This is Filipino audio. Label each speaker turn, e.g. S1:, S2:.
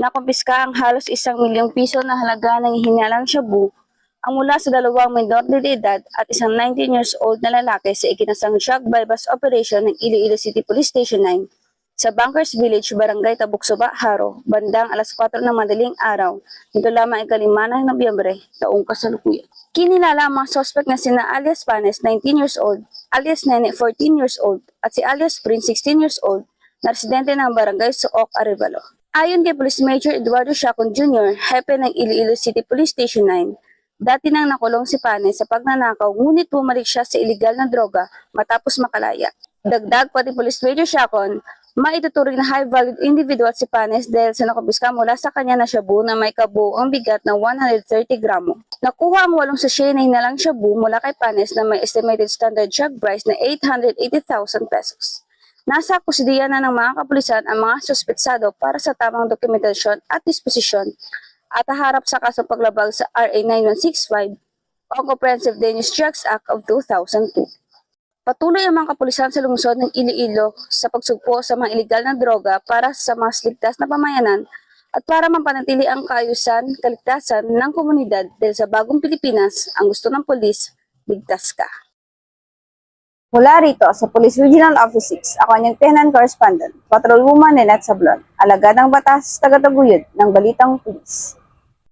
S1: Nakumpiska ang halos 1 milyong piso na halaga ng hinalang shabu ang mula sa 2 minor de edad at isang 19 years old na lalaki sa ikinasang drug bypass operation ng Iloilo City Police Station 9 sa Bankers Village, Barangay Tabuksoba, Haro, bandang alas 4 ng madaling araw, nito lamang ika-5 ng Nobyembre, taong kasalukuyan. Kinilala ang mga suspect na sina alias Panes, 19 years old, alias Nene, 14 years old, at si alias Prince, 16 years old, na residente ng Barangay Suok, Arevalo. Ayon kay Police Major Eduardo Chacon Jr., hepe ng Iloilo City Police Station 9, dati nang nakulong si Panes sa pagnanakaw ngunit bumalik siya sa iligal na droga matapos makalaya. Dagdag pati Police Major Chacon, maituturing na high-valued individual si Panes dahil sa nakumpiska mula sa kanya na shabu na may kabuoang bigat na 130 gramo. Nakuha ang 8 sachet na hinalang shabu mula kay Panes na may estimated standard drug price na 880,000 pesos. Nasa kusidiya na ng mga kapulisan ang mga suspetsado para sa tamang dokumentasyon at disposisyon at haharap sa kasong paglabag sa RA 9165 o Comprehensive Dangerous Drugs Act of 2002. Patuloy ang mga kapulisan sa lungsod ng Iloilo sa pagsugpo sa mga ilegal na droga para sa mas ligtas na pamayanan at para mapanatili ang kaayusan, kaligtasan ng komunidad dahil sa bagong Pilipinas, ang gusto ng pulis, ligtas ka. Mula rito sa Police Regional Office 6, ako ang Lieutenant Correspondent, Patrolwoman Nenette Sablon, alagad ng batas, tagataguyod ng Balitang Pulis.